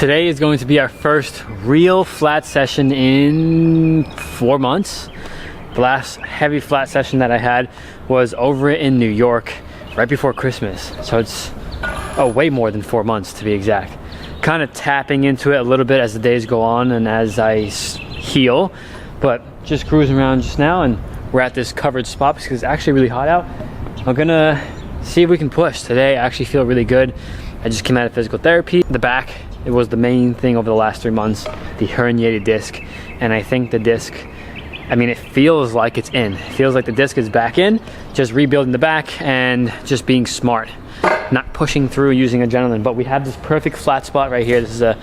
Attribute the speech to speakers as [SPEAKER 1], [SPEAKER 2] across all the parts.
[SPEAKER 1] Today is going to be our first real flat session in 4 months. The last heavy flat session that I had was over in New York right before Christmas. So it's way more than 4 months to be exact. Kind of tapping into it a little bit as the days go on and as I heal, but just cruising around just now, and we're at this covered spot because it's actually really hot out. I'm gonna see if we can push. Today I actually feel really good. I just came out of physical therapy. The back, it was the main thing over the last 3 months, the herniated disc. And I think the disc, I mean, it feels like it's in. It feels like the disc is back in, just rebuilding the back and just being smart, not pushing through using adrenaline. But we have this perfect flat spot right here. This is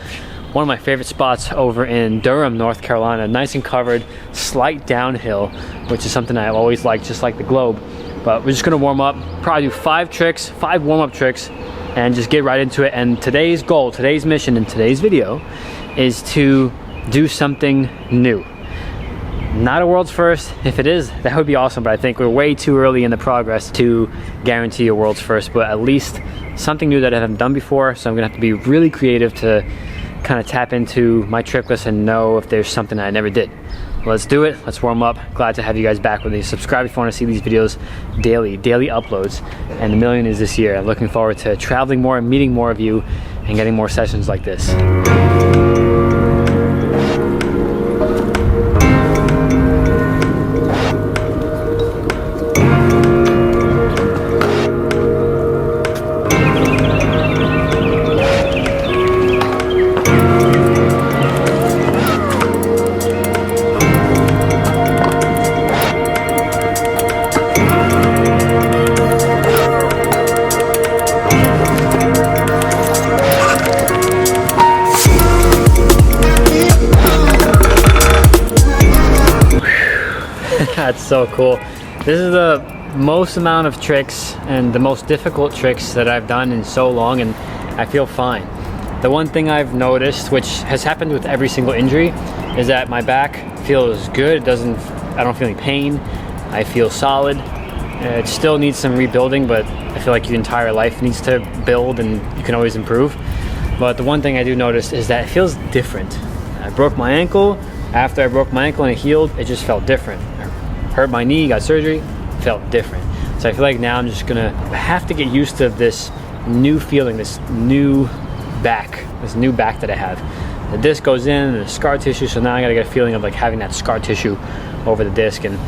[SPEAKER 1] one of my favorite spots over in Durham, North Carolina. Nice and covered, slight downhill, which is something I've always liked, just like the globe. But we're just gonna warm up, probably do 5 warm-up tricks, and just get right into it. And today's goal, today's mission in today's video is to do something new. Not a world's first. If it is, that would be awesome, but I think we're way too early in the progress to guarantee a world's first, but at least something new that I haven't done before. So I'm gonna have to be really creative to kind of tap into my trick list and know if there's something I never did. Let's do it. Let's warm up. Glad to have you guys back with me. Subscribe if you want to see these videos daily uploads, and 1 million is this year. I'm looking forward to traveling more, meeting more of you, and getting more sessions like this. That's so cool. This is the most amount of tricks and the most difficult tricks that I've done in so long, and I feel fine. The one thing I've noticed, which has happened with every single injury, is that my back feels good. I don't feel any pain. I feel solid. It still needs some rebuilding, but I feel like your entire life needs to build and you can always improve. But the one thing I do notice is that it feels different. I broke my ankle. After I broke my ankle and it healed, it just felt different. Hurt my knee, got surgery, felt different. So I feel like now I'm just gonna have to get used to this new feeling, this new back that I have. The disc goes in and the scar tissue, so now I gotta get a feeling of like having that scar tissue over the disc. And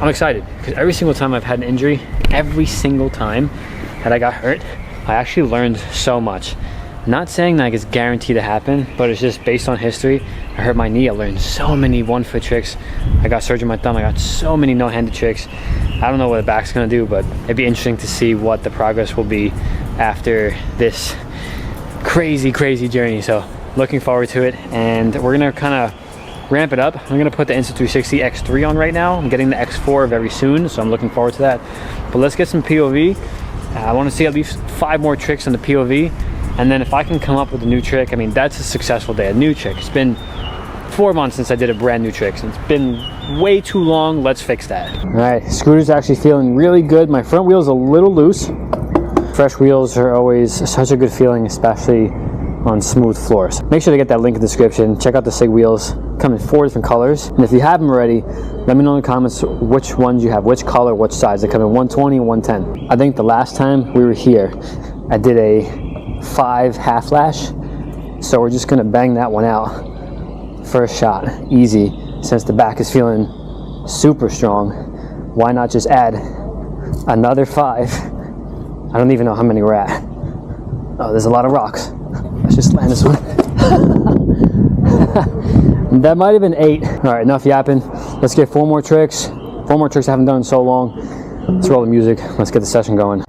[SPEAKER 1] I'm excited because every single time I've had an injury, every single time that I got hurt, I actually learned so much. Not saying that it's guaranteed to happen, but it's just based on history. I hurt my knee, I learned so many 1-foot tricks. I got surgery on my thumb, I got so many no-handed tricks. I don't know what the back's gonna do, but it'd be interesting to see what the progress will be after this crazy journey. So looking forward to it, and we're gonna kind of ramp it up. I'm gonna put the Insta360 X3 on right now. I'm getting the X4 very soon, so I'm looking forward to that. But let's get some POV. I wanna see at least 5 more tricks on the POV. And then if I can come up with a new trick, I mean, that's a successful day, a new trick. It's been 4 months since I did a brand new trick. So it's been way too long. Let's fix that. All right, scooter's actually feeling really good. My front wheel's a little loose. Fresh wheels are always such a good feeling, especially on smooth floors. Make sure to get that link in the description. Check out the SIG wheels. Come in 4 different colors. And if you have them already, let me know in the comments which ones you have, which color, which size. They come in 120 and 110. I think the last time we were here, I did a 5 half lash, so we're just gonna bang that one out. First shot, easy. Since the back is feeling super strong, why not just add another 5? I don't even know how many we're at. Oh, there's a lot of rocks. Let's just land this one. That might have been 8. All right, enough yapping. Let's get 4 more tricks. 4 more tricks I haven't done in so long. Let's roll the music. Let's get the session going.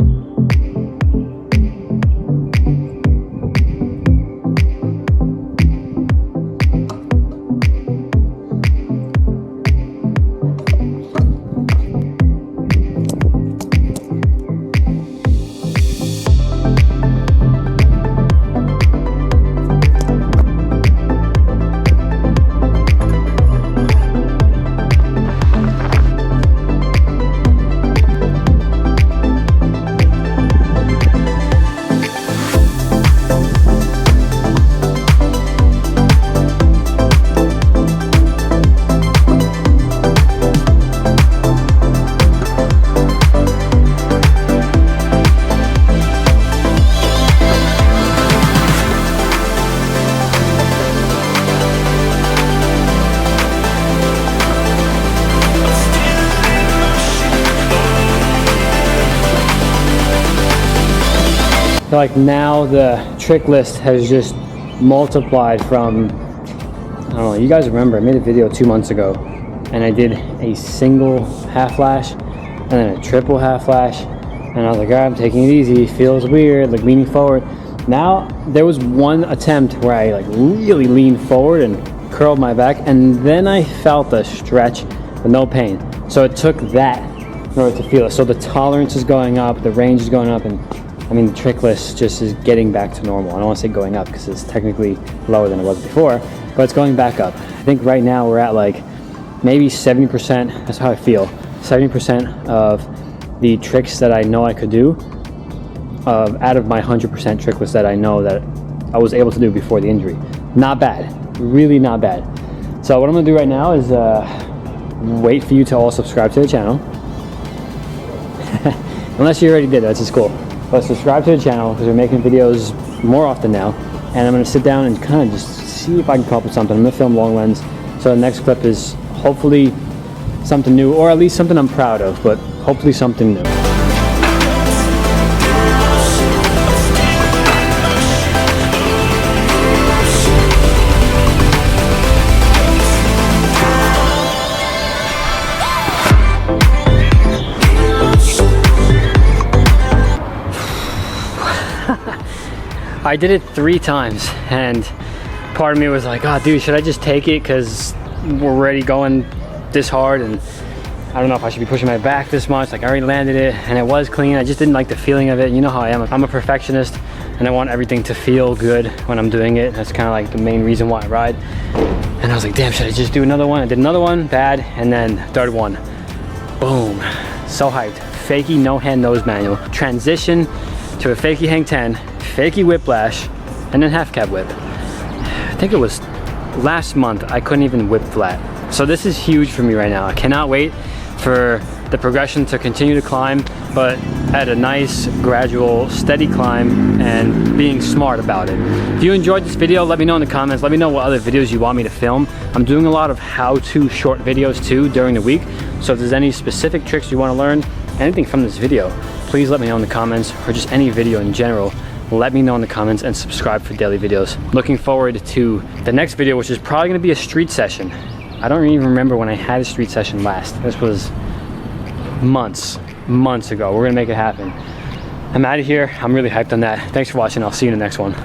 [SPEAKER 1] So like now the trick list has just multiplied from, I don't know, you guys remember I made a video 2 months ago and I did a single half flash and then a triple half flash, and I was like, all right, I'm taking it easy, feels weird, like leaning forward. Now there was one attempt where I like really leaned forward and curled my back, and then I felt a stretch with no pain. So it took that in order to feel it. So the tolerance is going up, the range is going up, and I mean the trick list just is getting back to normal. I don't want to say going up because it's technically lower than it was before, but it's going back up. I think right now we're at like maybe 70%, that's how I feel, 70% of the tricks that I know I could do out of my 100% trick list that I know that I was able to do before the injury. Not bad, really not bad. So what I'm gonna do right now is wait for you to all subscribe to the channel. Unless you already did, that's just cool. But subscribe to the channel because we're making videos more often now. And I'm gonna sit down and kind of just see if I can come up with something. I'm gonna film long lens. So the next clip is hopefully something new, or at least something I'm proud of, but hopefully something new. I did it 3 times and part of me was like, oh dude, should I just take it because we're already going this hard, and I don't know if I should be pushing my back this much. Like I already landed it and it was clean. I just didn't like the feeling of it. You know how I am. I'm a perfectionist and I want everything to feel good when I'm doing it. That's kind of like the main reason why I ride. And I was like, damn, should I just do another one? I did another one, bad, and then third one, boom, so hyped. Fakie no hand nose manual. Transition to a fakie hang 10, fakie whiplash, and then half cab whip. I think it was last month I couldn't even whip flat. So this is huge for me right now. I cannot wait for the progression to continue to climb, but at a nice, gradual, steady climb and being smart about it. If you enjoyed this video, let me know in the comments. Let me know what other videos you want me to film. I'm doing a lot of how-to short videos too during the week. So if there's any specific tricks you want to learn, anything from this video, please let me know in the comments, or just any video in general. Let me know in the comments and subscribe for daily videos. Looking forward to the next video, which is probably gonna be a street session. I don't even remember when I had a street session last. This was months ago. We're gonna make it happen. I'm out of here. I'm really hyped on that. Thanks for watching. I'll see you in the next one.